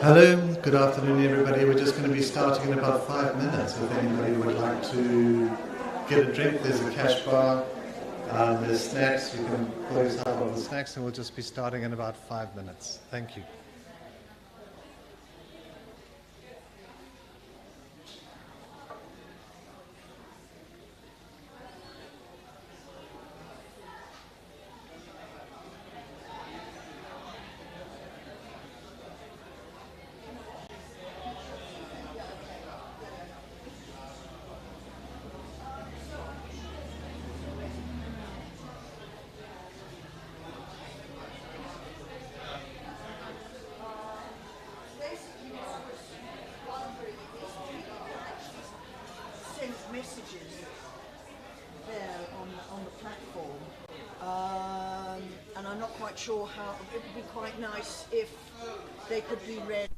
Hello, good afternoon everybody. We're just going to be starting in about 5 minutes. If anybody would like to get a drink, there's a cash bar, there's snacks, you can pull yourself on the snacks, and we'll just be starting in about 5 minutes. Thank you. Messages there on the platform, and I'm not quite sure how. It would be quite nice if they could be read.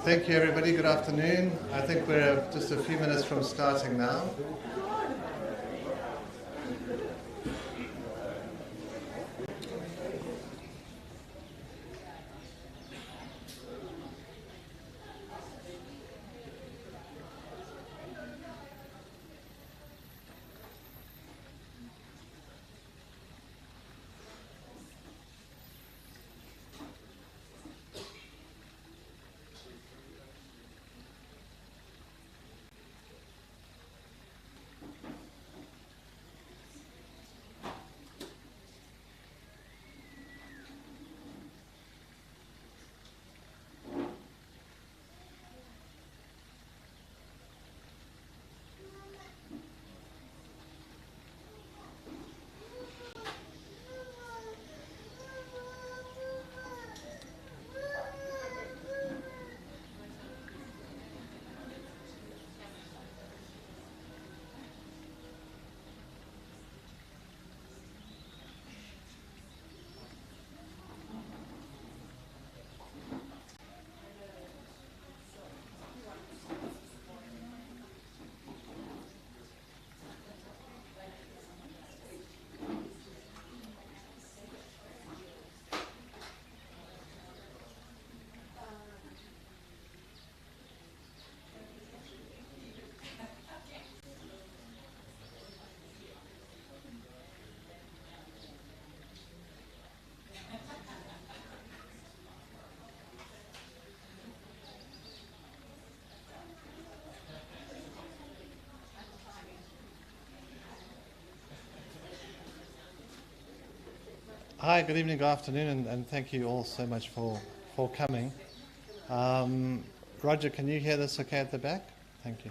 Thank you, everybody. Good afternoon. I think we're just a few minutes from starting now. Hi, good evening, good afternoon, and thank you all so much for coming. Roger, can you hear this okay at the back? Thank you.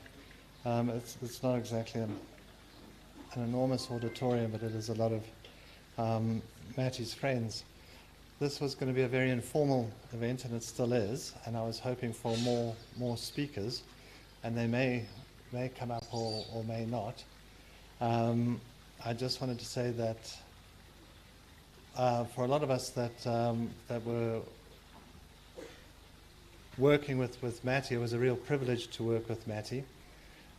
It's not exactly an enormous auditorium, but it is a lot of Matty's friends. This was going to be a very informal event, and it still is, and I was hoping for more speakers, and they may come up or may not. I just wanted to say that for a lot of us that were working with Matty, it was a real privilege to work with Matty.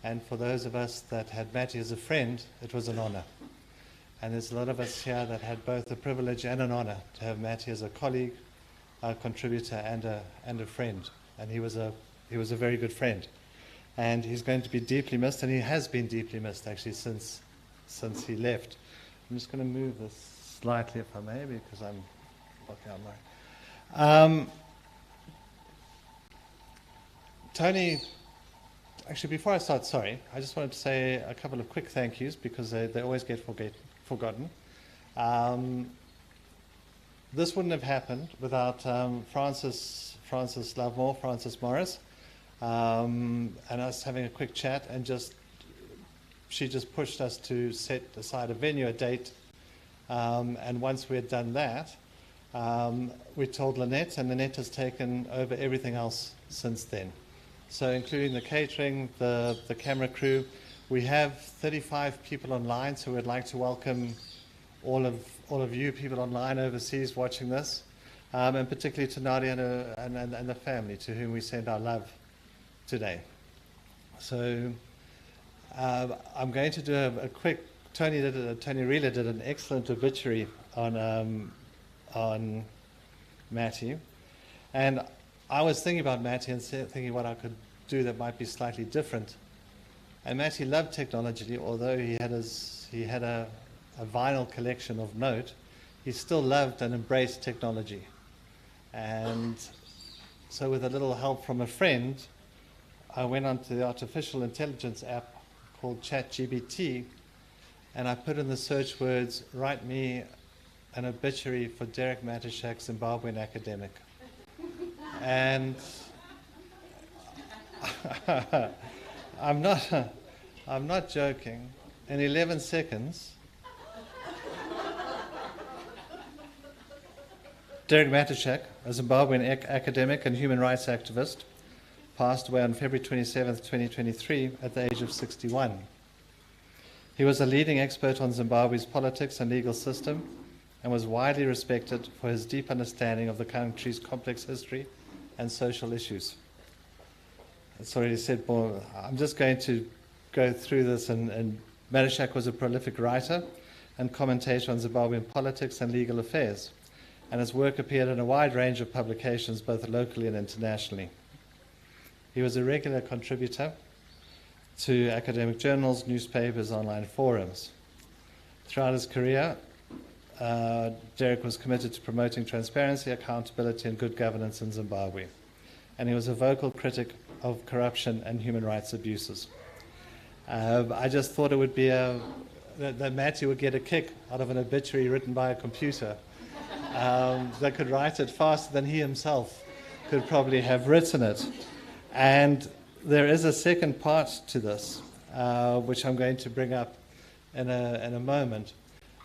And for those of us that had Matty as a friend, it was an honor. And there's a lot of us here that had both a privilege and an honor to have Matty as a colleague, a contributor, and a friend. And he was a very good friend. And he's going to be deeply missed, and he has been deeply missed actually since he left. I'm just going to move this slightly, if I may, because I'm looking online. Tony, actually, before I start, sorry, I just wanted to say a couple of quick thank yous because they always get forgotten. This wouldn't have happened without Francis Lovemore, Francis Morris, and us having a quick chat, and she just pushed us to set aside a venue, a date, and once we had done that, we told Lynette, and Lynette has taken over everything else since then. So including the catering, the camera crew. We have 35 people online, so we'd like to welcome all of you people online overseas watching this, and particularly to Nadia and the family to whom we send our love today. So I'm going to do a quick, Tony Reeler did an excellent obituary on Matty, and I was thinking about Matty and thinking what I could do that might be slightly different. And Matty loved technology, although he had a vinyl collection of note, he still loved and embraced technology. And so with a little help from a friend, I went onto the artificial intelligence app called ChatGPT, and I put in the search words, "Write me an obituary for Derek Matyszak, Zimbabwean academic." And I'm not joking. In 11 seconds, Derek Matyszak, a Zimbabwean academic and human rights activist, passed away on February 27, 2023, at the age of 61. He was a leading expert on Zimbabwe's politics and legal system and was widely respected for his deep understanding of the country's complex history and social issues. It's already said more. I'm just going to go through this, and Matyszak was a prolific writer and commentator on Zimbabwean politics and legal affairs, and his work appeared in a wide range of publications, both locally and internationally. He was a regular contributor to academic journals, newspapers, online forums. Throughout his career, Derek was committed to promoting transparency, accountability, and good governance in Zimbabwe, and he was a vocal critic of corruption and human rights abuses. I just thought it would be that Matty would get a kick out of an obituary written by a computer that could write it faster than he himself could probably have written it. And there is a second part to this, which I'm going to bring up in a moment.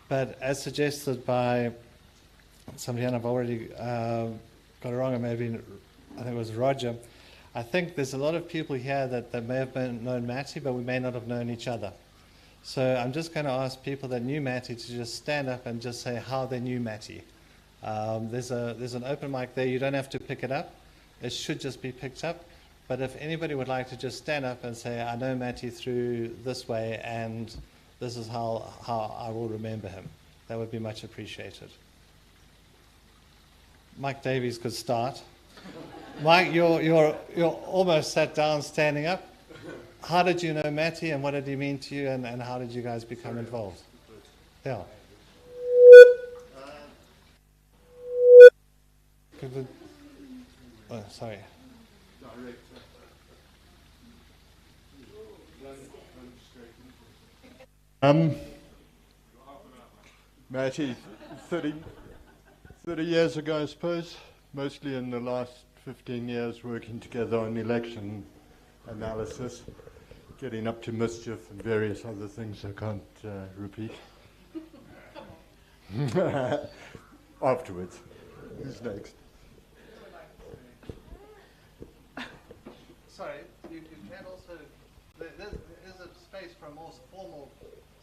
But as suggested by somebody, and I've already got it wrong, or maybe I think it was Roger, I think there's a lot of people here that may have known Matty, but we may not have known each other. So I'm just going to ask people that knew Matty to just stand up and just say how they knew Matty. There's an open mic there. You don't have to pick it up. It should just be picked up. But if anybody would like to just stand up and say, I know Matty through this way, and this is how I will remember him, that would be much appreciated. Mike Davies could start. Mike, you're almost sat down standing up. How did you know Matty, and what did he mean to you, and how did you guys become involved? Yeah. Oh, sorry. Matty, 30 years ago, I suppose, mostly in the last 15 years working together on election analysis, getting up to mischief and various other things I can't repeat. Afterwards. Who's next? Sorry, you can also, there is a space for a more formal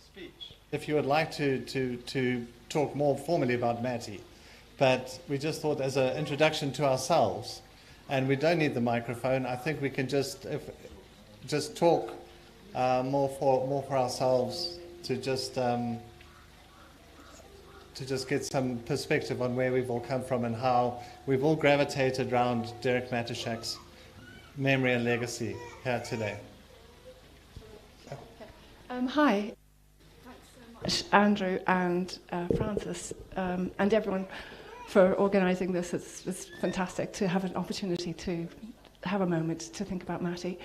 speech. If you would like to talk more formally about Matty, but we just thought as an introduction to ourselves, and we don't need the microphone, I think we can just talk more for ourselves to just get some perspective on where we've all come from and how we've all gravitated around Derek Matyszak's memory and legacy here today. Hi. Thanks so Andrew and Francis and everyone for organising this. It's fantastic to have an opportunity to have a moment to think about Matty.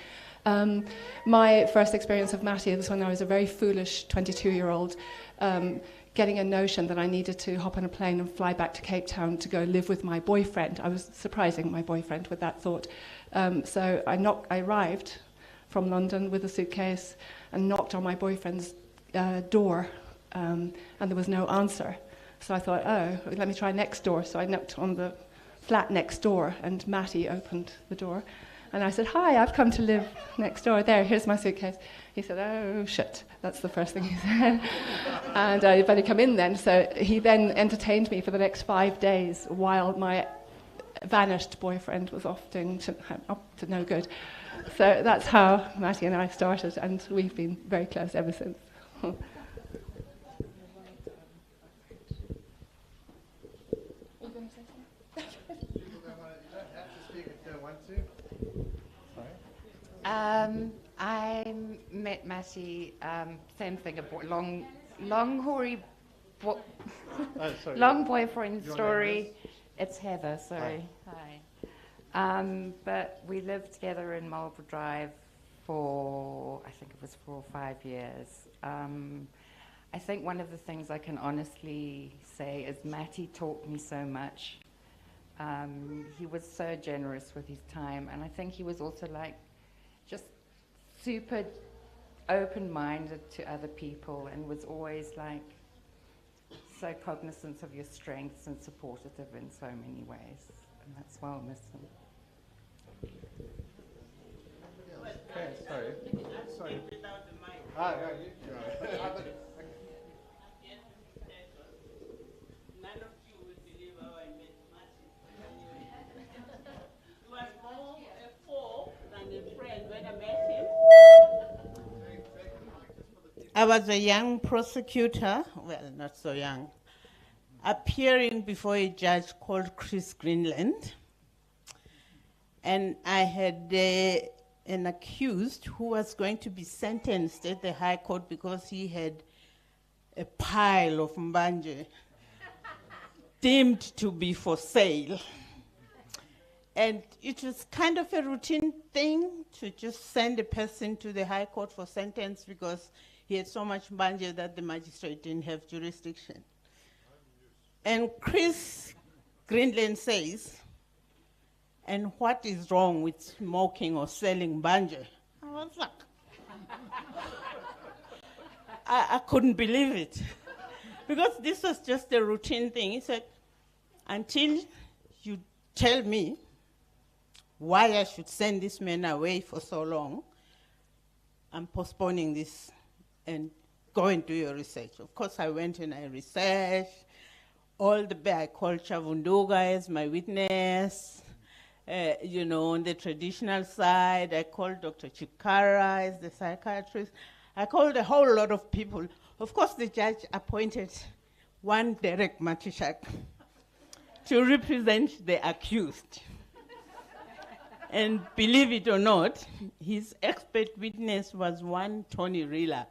My first experience of Matty was when I was a very foolish 22-year-old, getting a notion that I needed to hop on a plane and fly back to Cape Town to go live with my boyfriend. I was surprising my boyfriend with that thought. So I arrived from London with a suitcase and knocked on my boyfriend's door, and there was no answer. So I thought, oh, let me try next door. So I knocked on the flat next door, and Matty opened the door. And I said, hi, I've come to live next door. There, here's my suitcase. He said, oh, shit. That's the first thing he said. And you better come in then. So he then entertained me for the next 5 days while my vanished boyfriend was off doing up to no good. So that's how Matty and I started, and we've been very close ever since. I met Matty, same thing, long hoary, long boyfriend story. It's Heather, sorry. Hi. But we lived together in Marlborough Drive for, I think it was 4 or 5 years. I think one of the things I can honestly say is Matty taught me so much. He was so generous with his time, and I think he was also like just super open-minded to other people, and was always like so cognizant of your strengths and supportive in so many ways, and that's why I'll miss him. Okay, sorry. None of you will believe how I met Martin. He was more a foe than a friend when I met him. I was a young prosecutor, well, not so young, appearing before a judge called Chris Greenland. And I had an accused who was going to be sentenced at the High Court because he had a pile of mbanje deemed to be for sale. And it was kind of a routine thing to just send a person to the High Court for sentence because he had so much mbanje that the magistrate didn't have jurisdiction. And Chris Greenland says, and what is wrong with smoking or selling mbanje? I was like, I couldn't believe it. Because this was just a routine thing. He said, until you tell me why I should send this man away for so long, I'm postponing this and go and do your research. Of course, I went and I researched all the I called Chavunduga as my witness. On the traditional side, I called Dr. Chikara as the psychiatrist. I called a whole lot of people. Of course, the judge appointed one Derek Matyszak to represent the accused. And believe it or not, his expert witness was one Tony Rila.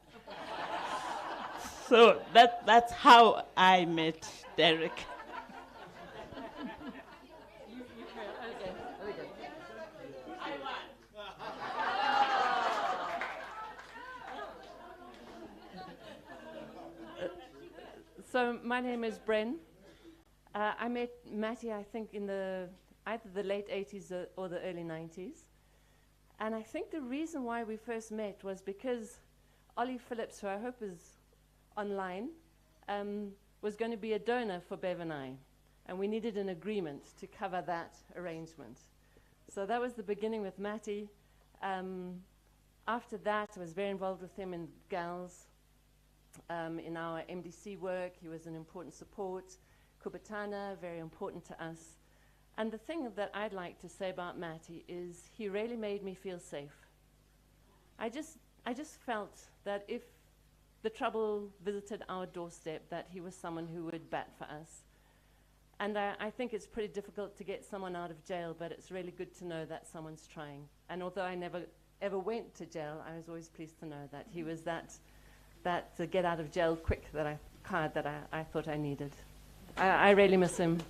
So that's how I met Derek. So my name is Bren. I met Matty, I think, in either the late 80s or the early 90s. And I think the reason why we first met was because Ollie Phillips, who I hope is online, was going to be a donor for Bev and I. And we needed an agreement to cover that arrangement. So that was the beginning with Matty. After that, I was very involved with him in GALS. In our MDC work, he was an important support. Kubatana, very important to us. And the thing that I'd like to say about Matty is he really made me feel safe. I just felt that if the trouble visited our doorstep, that he was someone who would bat for us. And I think it's pretty difficult to get someone out of jail, but it's really good to know that someone's trying. And although I never ever went to jail, I was always pleased to know that he was that that get out of jail quick card that I thought I needed. I really miss him.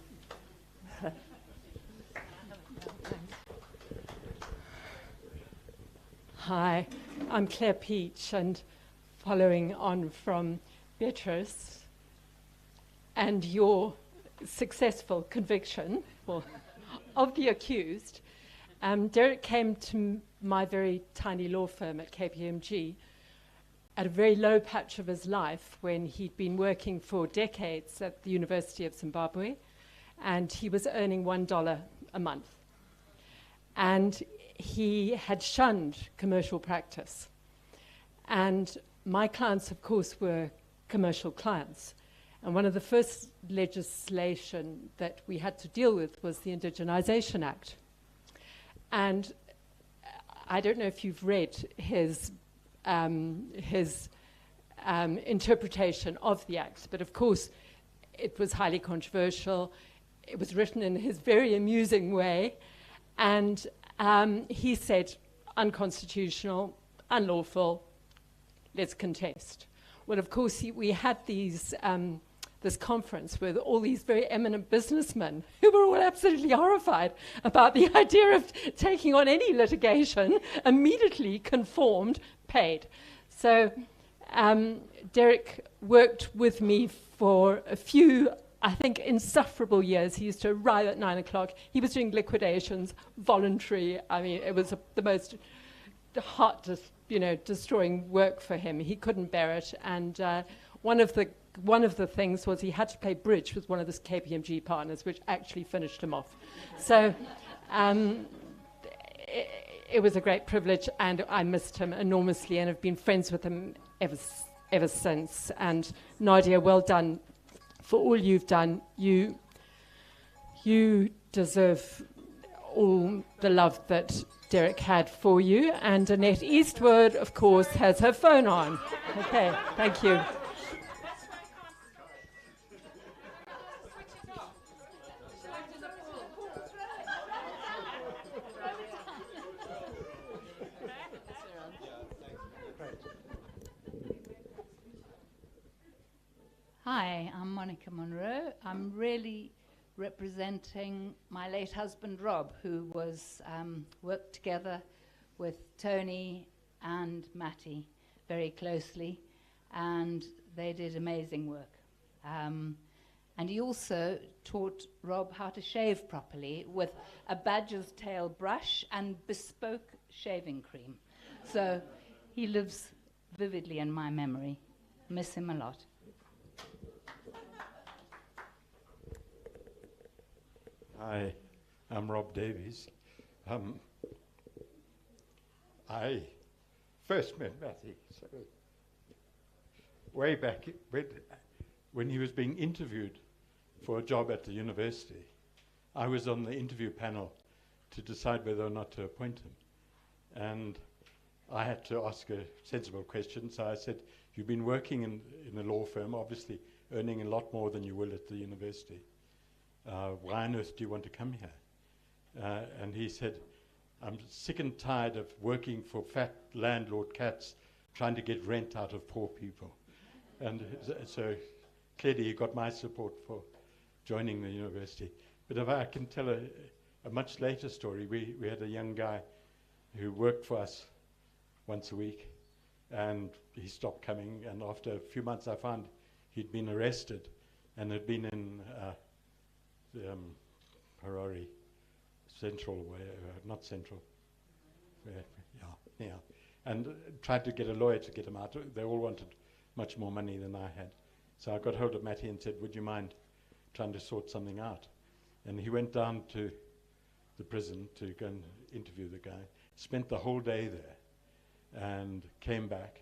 Hi, I'm Claire Peach, and following on from Beatrice and your successful conviction of the accused, Derek came to my very tiny law firm at KPMG at a very low patch of his life when he'd been working for decades at the University of Zimbabwe, and he was earning $1 a month. And he had shunned commercial practice. And my clients, of course, were commercial clients. And one of the first legislation that we had to deal with was the Indigenization Act. And I don't know if you've read his interpretation of the Act, but of course it was highly controversial. It was written in his very amusing way, and he said, unconstitutional, unlawful, let's contest. Well, of course, we had this conference with all these very eminent businessmen who were all absolutely horrified about the idea of taking on any litigation, immediately conformed, paid. So Derek worked with me for a few, I think, insufferable years. He used to arrive at 9 o'clock. He was doing liquidations, voluntary. I mean, it was the most destroying work for him. He couldn't bear it. And one of the things was he had to play bridge with one of the KPMG partners, which actually finished him off. So it was a great privilege, and I missed him enormously, and have been friends with him ever since. And Nadia, well done for all you've done. You deserve all the love that Derek had for you. And Annette Eastwood, of course, has her phone on. Okay, thank you. Hi, I'm Monica Monroe. I'm really representing my late husband, Rob, who was worked together with Tony and Matty very closely, and they did amazing work. And he also taught Rob how to shave properly with a badger's tail brush and bespoke shaving cream. So he lives vividly in my memory. Miss him a lot. Hi, I'm Rob Davies. I first met Matty way back when he was being interviewed for a job at the university. I was on the interview panel to decide whether or not to appoint him. And I had to ask a sensible question, so I said, you've been working in a law firm, obviously earning a lot more than you will at the university. Why on earth do you want to come here? And he said, I'm sick and tired of working for fat landlord cats trying to get rent out of poor people. And so clearly he got my support for joining the university. But if I can tell a much later story, we had a young guy who worked for us once a week, and he stopped coming, and after a few months I found he'd been arrested and had been in Harare, central, not central, and tried to get a lawyer to get him out. They all wanted much more money than I had. So I got hold of Matty and said, would you mind trying to sort something out? And he went down to the prison to go and interview the guy, spent the whole day there, and came back.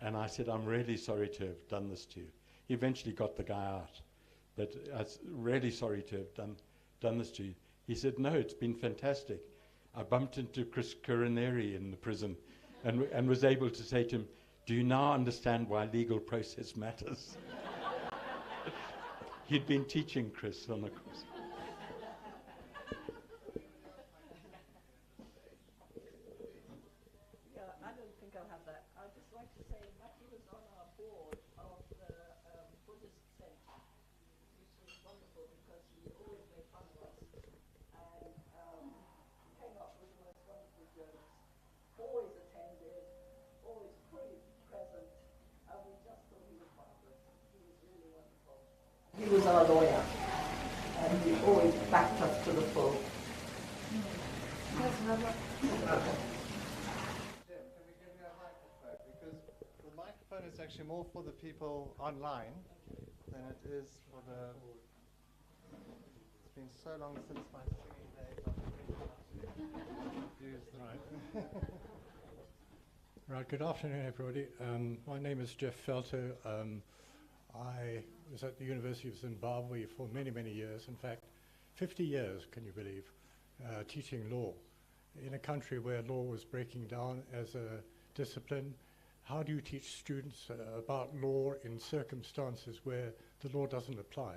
And I said, I'm really sorry to have done this to you. He eventually got the guy out, but I was really sorry to have done this to you. He said, no, it's been fantastic. I bumped into Chris Coroneri in the prison and was able to say to him, do you now understand why legal process matters? He'd been teaching Chris on the course. Yeah, I don't think I'll have that. I just like like to say that he was on our board of the Buddhist Center, which was wonderful because he always made fun of us and came up with the most wonderful jokes. Always attended, always fully present, and we just thought he was marvelous. He was really wonderful. He was our lawyer, and he always backed us to the full. The microphone is actually more for the people online than it is for the... It's been so long since my singing days. Use the right. Right, good afternoon, everybody. My name is Jeff Felto. I was at the University of Zimbabwe for many, many years. In fact, 50 years, can you believe, teaching law in a country where law was breaking down as a discipline. How do you teach students about law in circumstances where the law doesn't apply,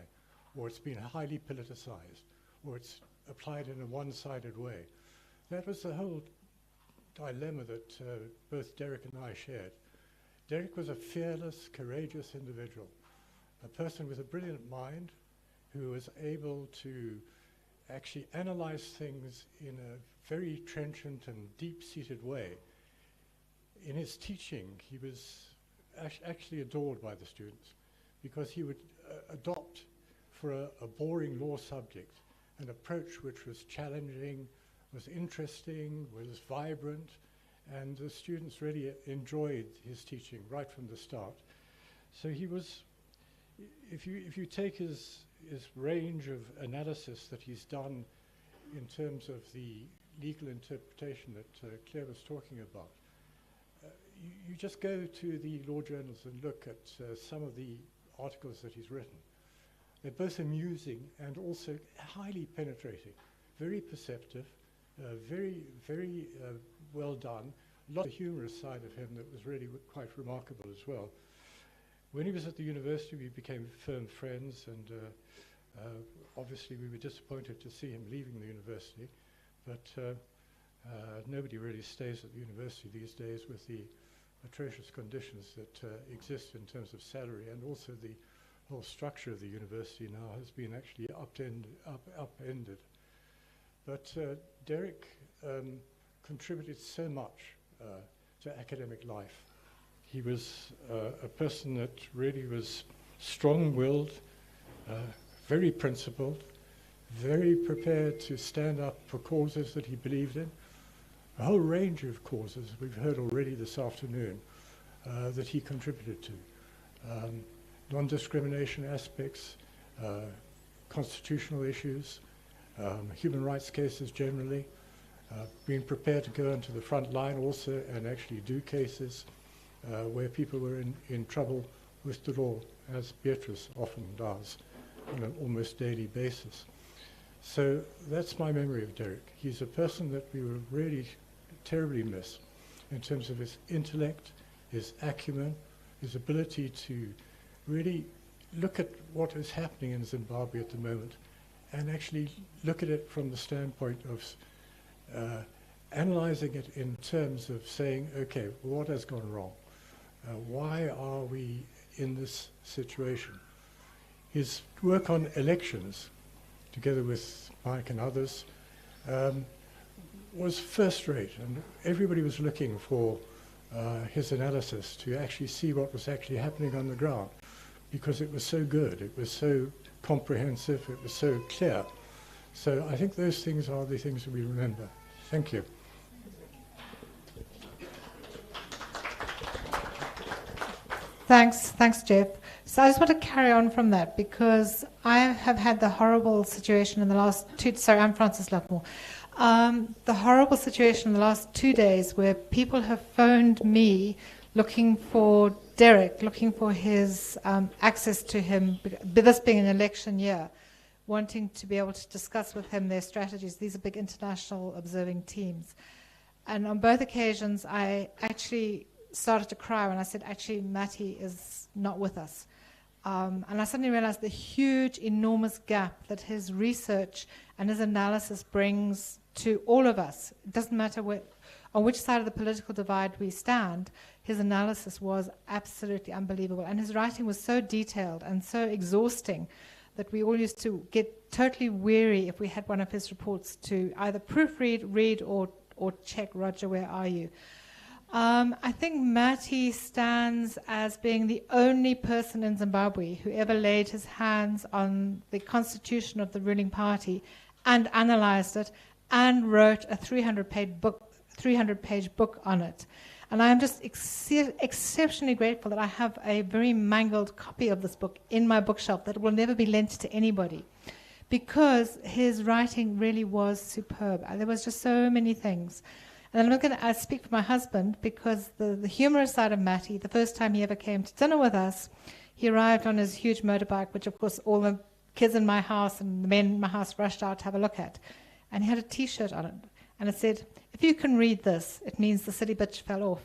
or it's been highly politicized, or it's applied in a one-sided way? That was the whole dilemma that both Derek and I shared. Derek was a fearless, courageous individual, a person with a brilliant mind who was able to actually analyze things in a very trenchant and deep-seated way. In his teaching, he was actually adored by the students because he would adopt for a boring law subject an approach which was challenging, was interesting, was vibrant, and the students really enjoyed his teaching right from the start. So he was, if you take his range of analysis that he's done in terms of the legal interpretation that Claire was talking about, you just go to the law journals and look at some of the articles that he's written. They're both amusing and also highly penetrating, very perceptive, very well done. Lots of humorous side of him that was really quite remarkable as well. When he was at the university, we became firm friends, and obviously we were disappointed to see him leaving the university, but nobody really stays at the university these days with the atrocious conditions that exist in terms of salary, and also the whole structure of the university now has been actually upended. But Derek contributed so much to academic life. He was a person that really was strong-willed, very principled, very prepared to stand up for causes that he believed in. A whole range of causes we've heard already this afternoon that he contributed to. Non-discrimination aspects, constitutional issues, human rights cases generally, being prepared to go into the front line also and actually do cases where people were in trouble with the law, as Beatrice often does on an almost daily basis. So that's my memory of Derek. He's a person that we will really terribly miss in terms of his intellect, his acumen, his ability to really look at what is happening in Zimbabwe at the moment and actually look at it from the standpoint of analyzing it in terms of saying, okay, what has gone wrong? Why are we in this situation? His work on elections, together with Mike and others, was first rate, and everybody was looking for his analysis to actually see what was actually happening on the ground, because it was so good, it was so comprehensive, it was so clear. So I think those things are the things that we remember. Thank you. Thanks, Jeff. So I just want to carry on from that, because I have had the horrible situation in the last I'm Frances Luckmore. The horrible situation in the last 2 days where people have phoned me looking for Derek, looking for his access to him, this being an election year, wanting to be able to discuss with him their strategies. These are big international observing teams. And on both occasions, I actually started to cry when I said, actually, Matty is not with us. And I suddenly realized the huge, enormous gap that his research and his analysis brings to all of us. It doesn't matter on which side of the political divide we stand, his analysis was absolutely unbelievable. And his writing was so detailed and so exhausting that we all used to get totally weary if we had one of his reports to either proofread, read, or check. Roger, where are you? I think Mati stands as being the only person in Zimbabwe who ever laid his hands on the constitution of the ruling party and analyzed it and wrote a 300-page book on it. And I am just exceptionally grateful that I have a very mangled copy of this book in my bookshelf that will never be lent to anybody, because his writing really was superb. There was just so many things. And I'm not going to speak for my husband, because the humorous side of Matty, the first time he ever came to dinner with us, he arrived on his huge motorbike, which of course all the kids in my house and the men in my house rushed out to have a look at. And he had a T-shirt on it. And it said, "If you can read this, it means the silly bitch fell off."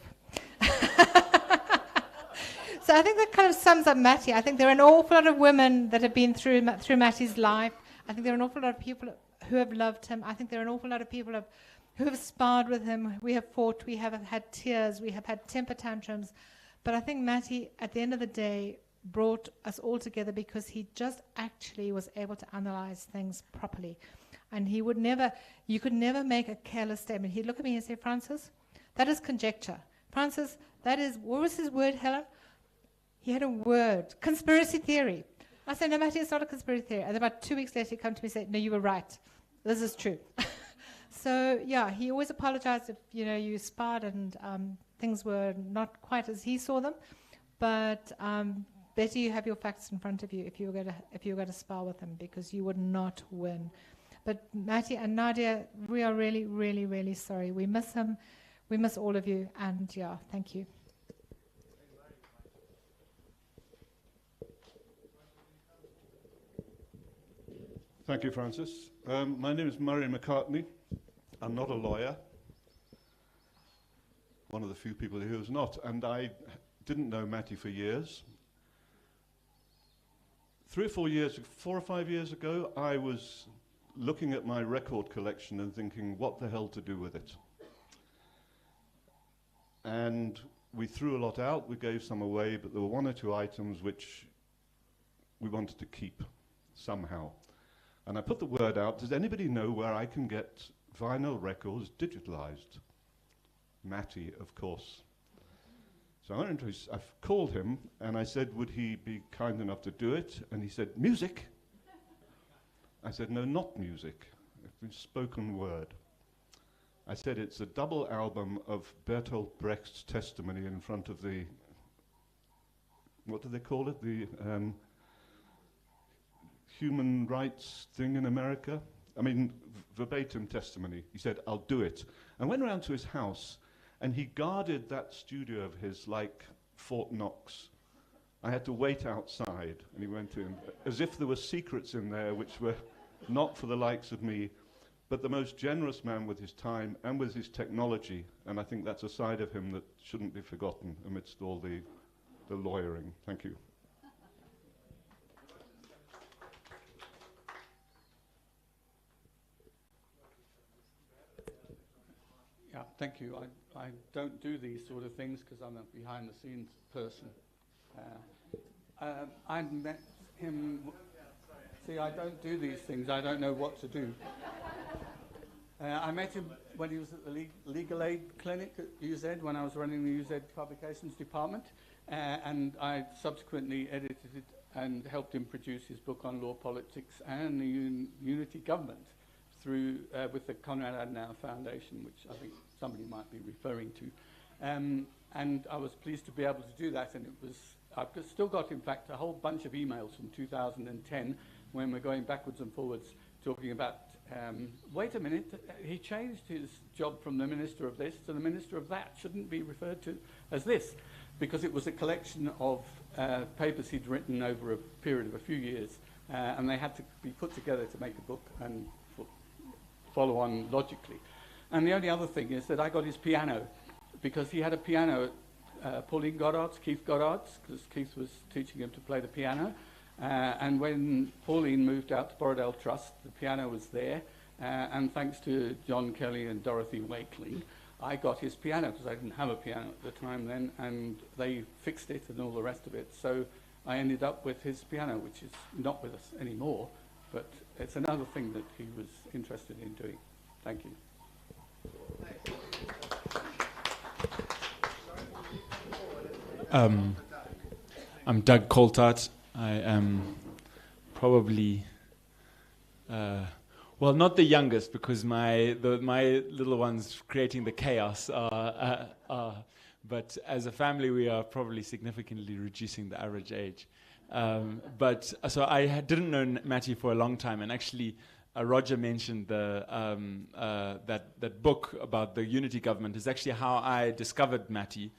So I think that kind of sums up Matty. I think there are an awful lot of women that have been through Matty's life. I think there are an awful lot of people who have loved him. I think there are an awful lot of people who have sparred with him. We have fought. We have had tears. We have had temper tantrums. But I think Matty, at the end of the day, brought us all together because he just actually was able to analyze things properly. And he would never, you could never make a careless statement. He'd look at me and say, "Francis, that is conjecture. Francis, that is," what was his word, Helen? He had a word, conspiracy theory. I said, "No, Matty, it's not a conspiracy theory." And about 2 weeks later, he'd come to me and say, "No, you were right. This is true." So, yeah, he always apologized if, you sparred and things were not quite as he saw them. But better you have your facts in front of you if you were going to spar with him, because you would not win. But Matty and Nadia, we are really, really, really sorry. We miss him. We miss all of you. And yeah, thank you. Thank you, Francis. My name is Murray McCartney. I'm not a lawyer. One of the few people here who's not. And I didn't know Matty for years. 4 or 5 years ago, I was looking at my record collection and thinking, what the hell to do with it? And we threw a lot out, we gave some away, but there were 1 or 2 items which we wanted to keep somehow. And I put the word out, does anybody know where I can get vinyl records digitalized? Matty, of course. So I've called him and I said, would he be kind enough to do it? And he said, music? I said, no, not music. It's spoken word. I said, it's a double album of Bertolt Brecht's testimony in front of the, what do they call it? The human rights thing in America. I mean, verbatim testimony. He said, I'll do it. I went around to his house and he guarded that studio of his like Fort Knox. I had to wait outside, and he went in, as if there were secrets in there which were not for the likes of me, but the most generous man with his time and with his technology, and I think that's a side of him that shouldn't be forgotten amidst all the lawyering. Thank you. Yeah, thank you. I don't do these sort of things because I'm a behind-the-scenes person. I met him. See, I don't do these things. I don't know what to do. I met him when he was at the legal aid clinic at UZ, when I was running the UZ publications department, and I subsequently edited it and helped him produce his book on law, politics, and the unity government through with the Konrad Adenauer Foundation, which I think somebody might be referring to. And I was pleased to be able to do that, and I've still got, in fact, a whole bunch of emails from 2010 when we're going backwards and forwards talking about, wait a minute, he changed his job from the minister of this to the minister of that. Shouldn't be referred to as this, because it was a collection of papers he'd written over a period of a few years, and they had to be put together to make a book and follow on logically. And the only other thing is that I got his piano, because he had a piano at Pauline Goddard's, Keith Goddard's, because Keith was teaching him to play the piano. And when Pauline moved out to Borrowdale Trust, the piano was there. And thanks to John Kelly and Dorothy Wakeling, I got his piano because I didn't have a piano at the time then, and they fixed it and all the rest of it. So I ended up with his piano, which is not with us anymore, but it's another thing that he was interested in doing. Thank you. I'm Doug Coltart. I am probably, well, not the youngest, because my little ones creating the chaos are, but as a family we are probably significantly reducing the average age. But so I didn't know Matty for a long time, and actually Roger mentioned that book about the unity government is actually how I discovered Matty.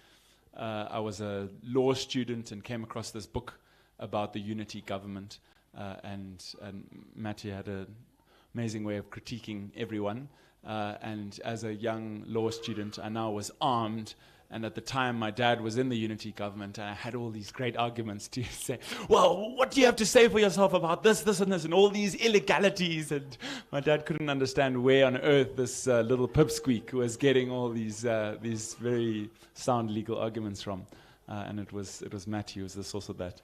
I was a law student and came across this book about the unity government, and Matty had an amazing way of critiquing everyone. And as a young law student, I now was armed. And at the time, my dad was in the unity government, and I had all these great arguments to say, well, what do you have to say for yourself about this, this, and this, and all these illegalities? And my dad couldn't understand where on earth this little pipsqueak was getting all these very sound legal arguments from. And it was Matty who was the source of that.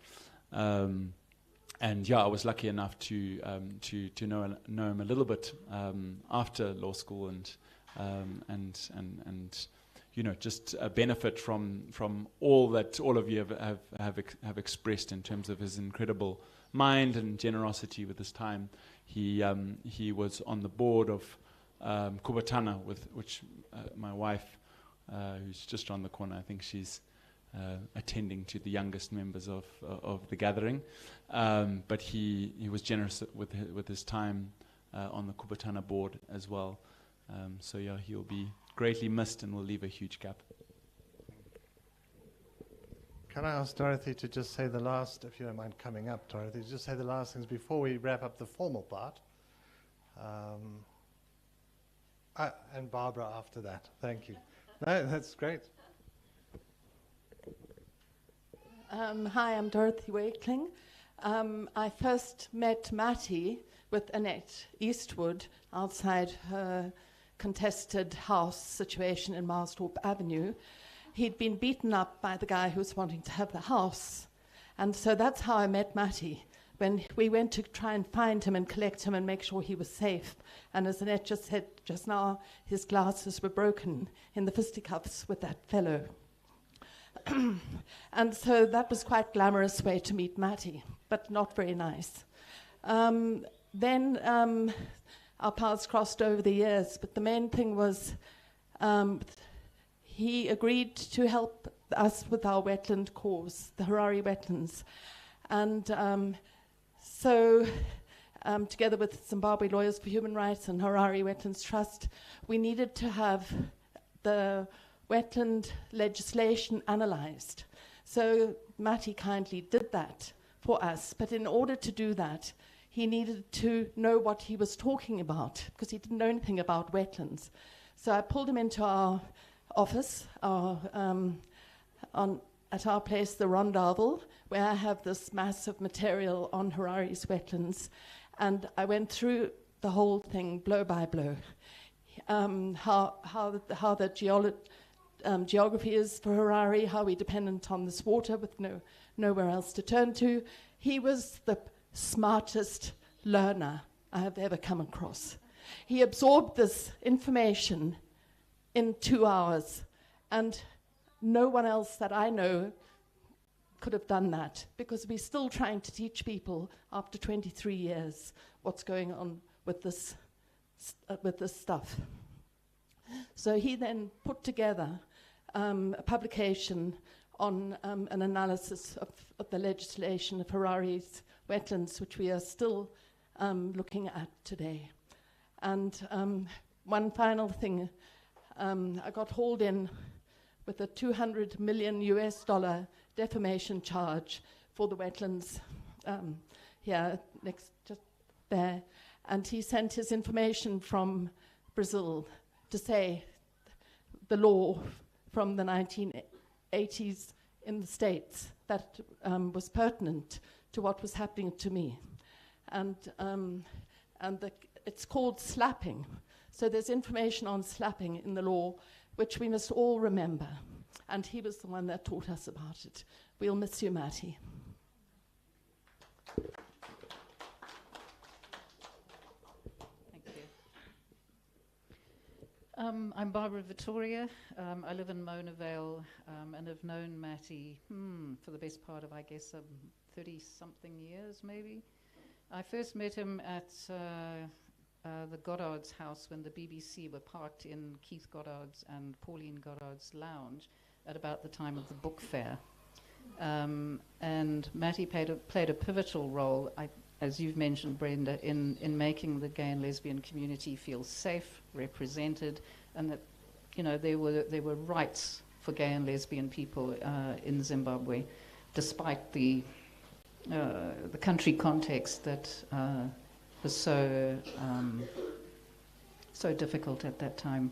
And yeah, I was lucky enough to know him a little bit after law school, and you know, just benefit from all that all of you have expressed in terms of his incredible mind and generosity with his time. He was on the board of Kubatana, with which my wife, who's just around the corner, I think she's attending to the youngest members of the gathering. But he was generous with his time on the Kubatana board as well. So yeah, he'll be greatly missed and will leave a huge gap. Can I ask Dorothy to just say the last, if you don't mind coming up, Dorothy, just say the last things before we wrap up the formal part. And Barbara after that. Thank you. No, that's great. Hi, I'm Dorothy Wakeling. I first met Matty with Annette Eastwood outside her contested house situation in Marsthorpe Avenue. He'd been beaten up by the guy who was wanting to have the house. And so that's how I met Matty, when we went to try and find him and collect him and make sure he was safe. And as Annette just said just now, his glasses were broken in the fisticuffs with that fellow. And so that was quite glamorous way to meet Matty, but not very nice. Then our paths crossed over the years, but the main thing was he agreed to help us with our wetland cause, the Harare wetlands. And so together with Zimbabwe Lawyers for Human Rights and Harare Wetlands Trust, we needed to have the wetland legislation analysed. So Matty kindly did that for us, but in order to do that, he needed to know what he was talking about, because he didn't know anything about wetlands. So I pulled him into our office at our place, the Rondavel, where I have this massive material on Harare's wetlands, and I went through the whole thing blow by blow. How the geography is for Harare, how we're dependent on this water with nowhere else to turn to. He was the smartest learner I have ever come across. He absorbed this information in 2 hours, and no one else that I know could have done that, because we're still trying to teach people after 23 years what's going on with this stuff. So he then put together a publication on an analysis of the legislation of Harare's wetlands, which we are still looking at today. And one final thing, I got hauled in with a $200 million defamation charge for the wetlands here, next, just there. And he sent his information from Brazil to say the law from the 1980s in the States that was pertinent to what was happening to me. And it's called slapping. So there's information on slapping in the law which we must all remember. And he was the one that taught us about it. We'll miss you, Mati. Thank you. I'm Barbara Vittoria. I live in Mona Vale and have known Mati for the best part of, I guess, 30-something years, maybe. I first met him at the Goddard's house when the BBC were parked in Keith Goddard's and Pauline Goddard's lounge at about the time of the book fair. And Mati played a pivotal role, as you've mentioned, Brenda, in making the gay and lesbian community feel safe, represented, and that, you know, there were rights for gay and lesbian people in Zimbabwe, despite the country context that was so difficult at that time.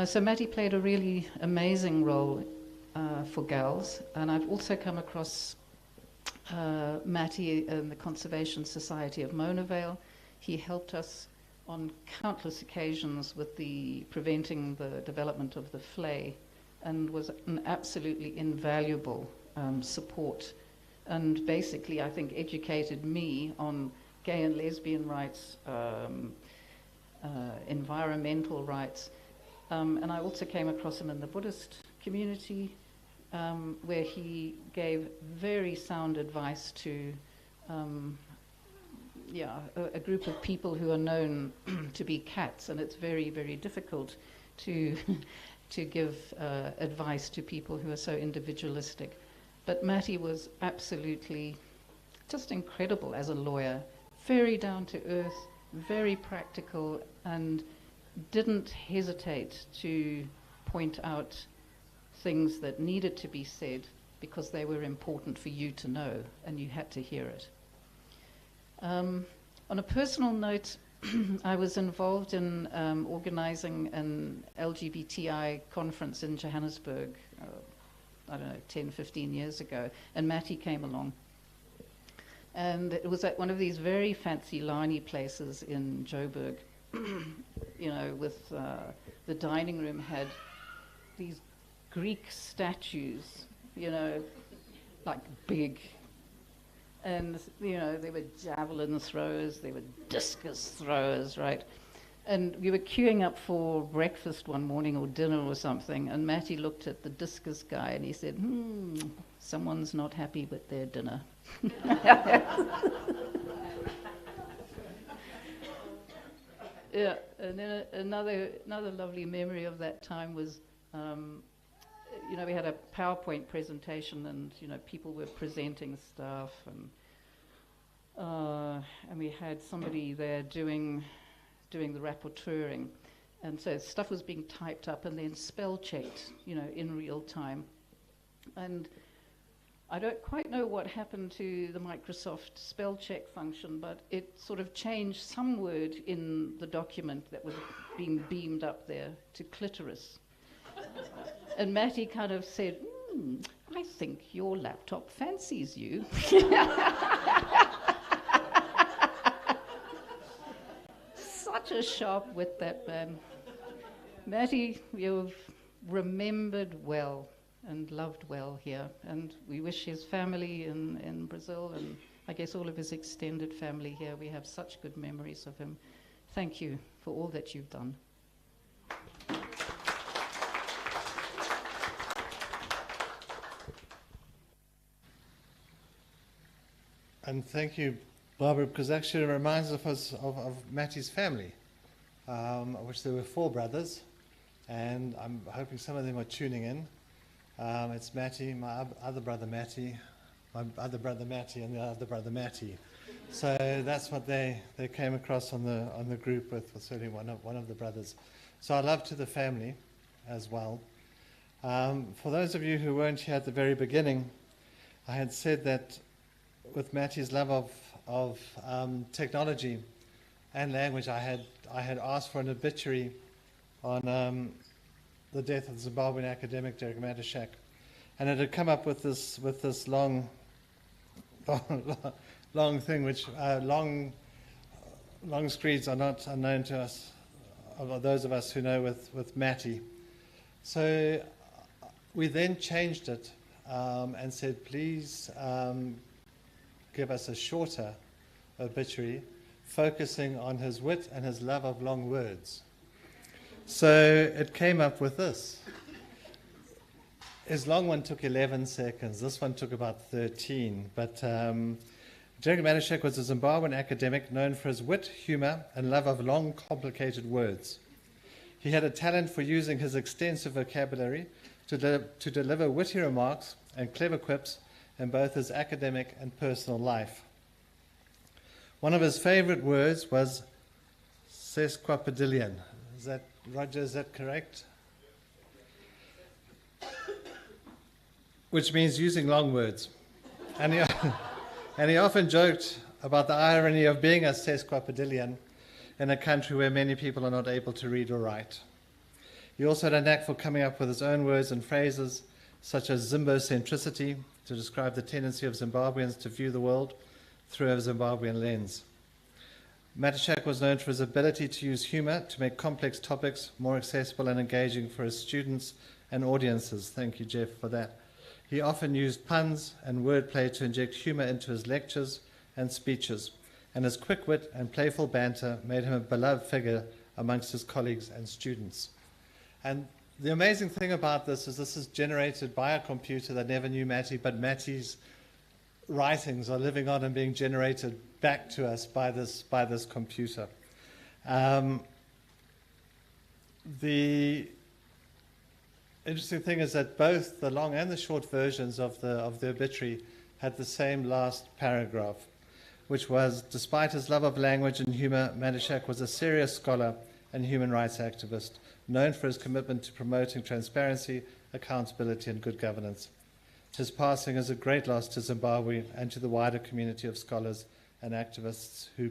So Mati played a really amazing role for GALS, and I've also come across Mati in the Conservation Society of Mona Vale. He helped us on countless occasions with preventing the development of the flay, and was an absolutely invaluable support, and basically I think educated me on gay and lesbian rights, environmental rights, and I also came across him in the Buddhist community, where he gave very sound advice to a group of people who are known to be cats, and it's very, very difficult to give advice to people who are so individualistic. But Mati was absolutely just incredible as a lawyer, very down to earth, very practical, and didn't hesitate to point out things that needed to be said because they were important for you to know and you had to hear it. On a personal note, I was involved in organizing an LGBTI conference in Johannesburg, I don't know, 10, 15 years ago, and Mati came along. And it was at one of these very fancy liney places in Joburg, you know, with the dining room had these Greek statues, you know, like big. And, you know, there were javelin throwers, there were discus throwers, right? And we were queuing up for breakfast one morning or dinner or something, and Mati looked at the discus guy and he said, someone's not happy with their dinner. Yeah, and then another lovely memory of that time was, you know, we had a PowerPoint presentation, and you know, people were presenting stuff, and we had somebody there doing the rapporteuring, and so stuff was being typed up and then spell checked, you know, in real time, and I don't quite know what happened to the Microsoft spell check function, but it sort of changed some word in the document that was being beamed up there to clitoris. And Mati kind of said, I think your laptop fancies you. Such a sharp wit, that man. Mati, you've remembered well and loved well here, and we wish his family in Brazil, and I guess all of his extended family here, we have such good memories of him. Thank you for all that you've done. And thank you, Barbara, because actually it reminds us of Mati's family, of which there were 4 brothers, and I'm hoping some of them are tuning in. It's Mati, my other brother Mati, my other brother Mati, and the other brother Mati. So that's what they came across on the group with certainly one of the brothers. So our love to the family as well. For those of you who weren't here at the very beginning, I had said that with Mati's love of technology and language, I had asked for an obituary on the death of the Zimbabwean academic Derek Matyszak, and it had come up with this long thing, which long screeds are not unknown to us of those of us who know with Matty. So we then changed it and said, please give us a shorter obituary, focusing on his wit and his love of long words. So it came up with this. His long one took 11 seconds. This one took about 13. But Jerry Matyszak was a Zimbabwean academic known for his wit, humor, and love of long, complicated words. He had a talent for using his extensive vocabulary to deliver witty remarks and clever quips in both his academic and personal life. One of his favorite words was sesquipedalian. Is that, Roger, is that correct? Which means using long words. And he often joked about the irony of being a sesquipedalian in a country where many people are not able to read or write. He also had a knack for coming up with his own words and phrases, such as Zimbocentricity, to describe the tendency of Zimbabweans to view the world through a Zimbabwean lens. Matyszak was known for his ability to use humor to make complex topics more accessible and engaging for his students and audiences. Thank you, Jeff, for that. He often used puns and wordplay to inject humor into his lectures and speeches, and his quick wit and playful banter made him a beloved figure amongst his colleagues and students. And the amazing thing about this is generated by a computer that never knew Matty, but Matty's writings are living on and being generated back to us by this computer. The interesting thing is that both the long and the short versions of the obituary had the same last paragraph, which was, despite his love of language and humor, Matyszak was a serious scholar and human rights activist, known for his commitment to promoting transparency, accountability, and good governance. His passing is a great loss to Zimbabwe and to the wider community of scholars and activists who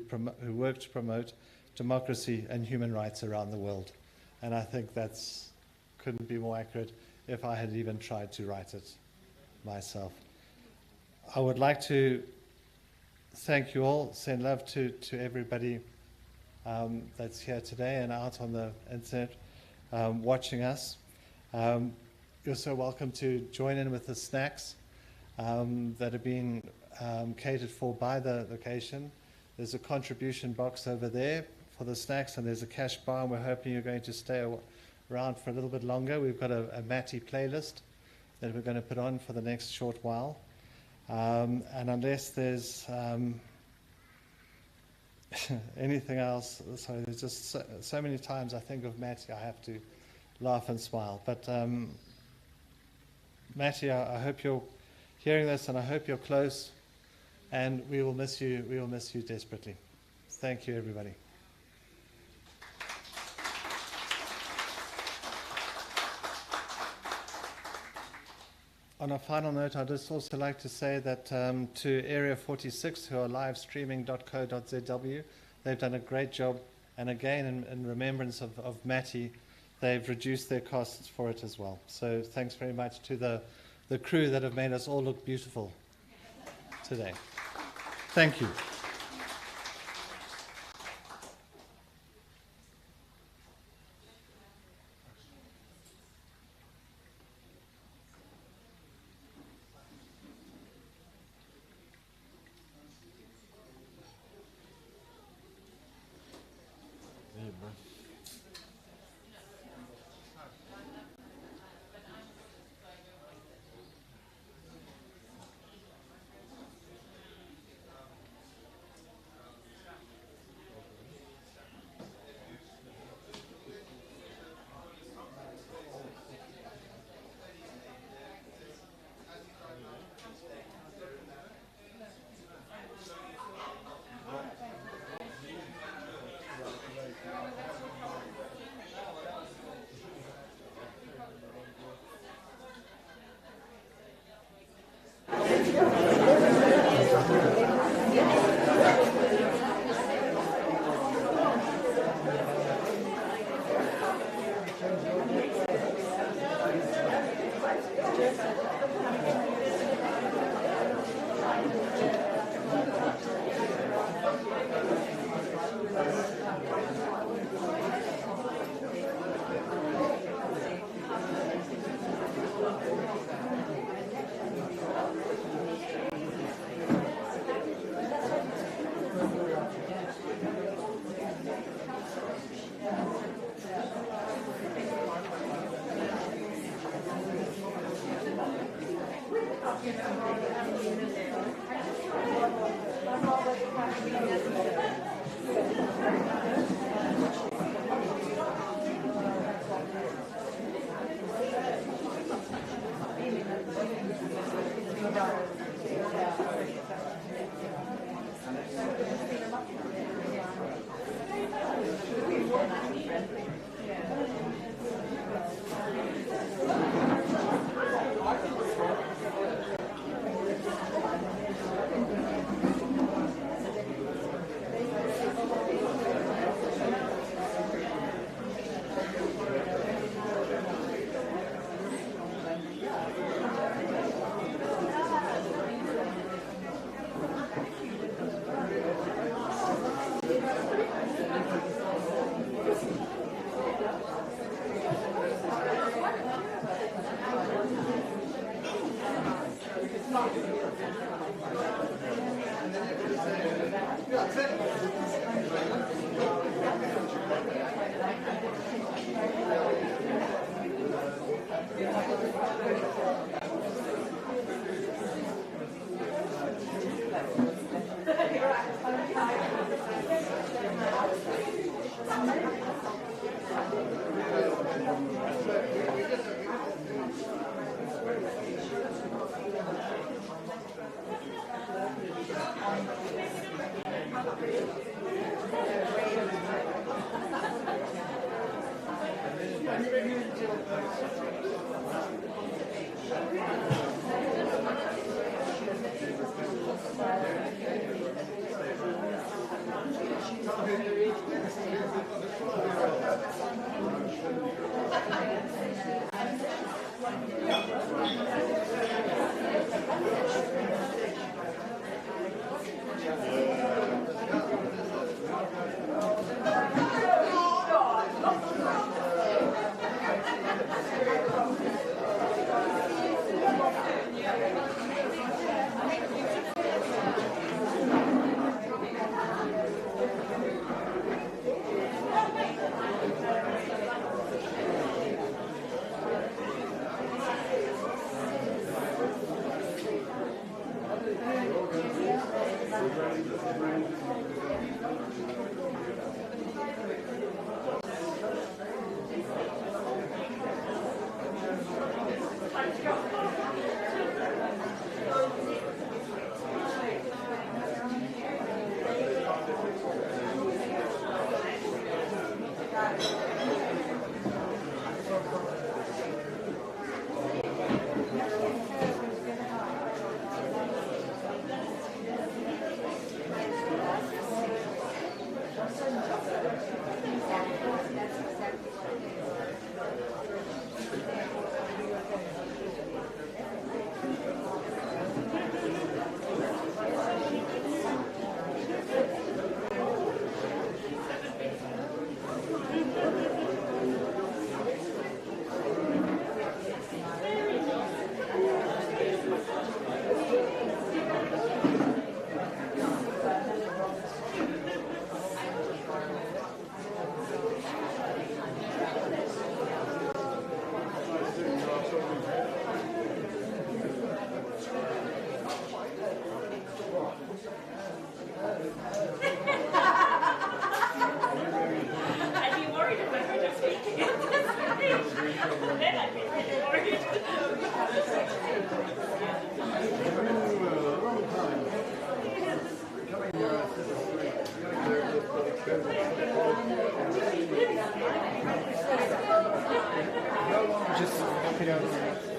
work to promote democracy and human rights around the world. And I think that's couldn't be more accurate if I had even tried to write it myself. I would like to thank you all, send love to everybody that's here today and out on the internet watching us. You're so welcome to join in with the snacks that have been catered for by the location. There's a contribution box over there for the snacks, and there's a cash bar, and we're hoping you're going to stay around for a little bit longer. We've got a Matty playlist that we're going to put on for the next short while. And unless there's anything else, sorry, there's just so many times I think of Matty, I have to laugh and smile. But Matty, I hope you're hearing this, and I hope you're close, and we will miss you. We will miss you desperately. Thank you, everybody. On a final note, I'd just also like to say that to Area 46, who are live streaming.co.zw, they've done a great job. And again, in remembrance of Matty, they've reduced their costs for it as well. So thanks very much to the crew that have made us all look beautiful today. Thank you.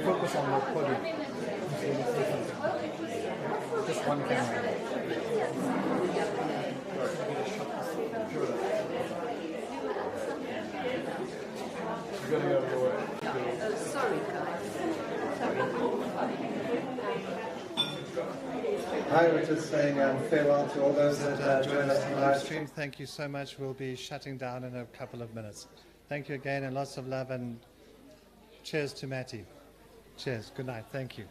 Focus on the body. Just one camera. Sorry, guys. Hi, we're just saying farewell to all those that joined us on the live stream. Thank you so much. We'll be shutting down in a couple of minutes. Thank you again, and lots of love, and cheers to Matty. Cheers. Good night. Thank you.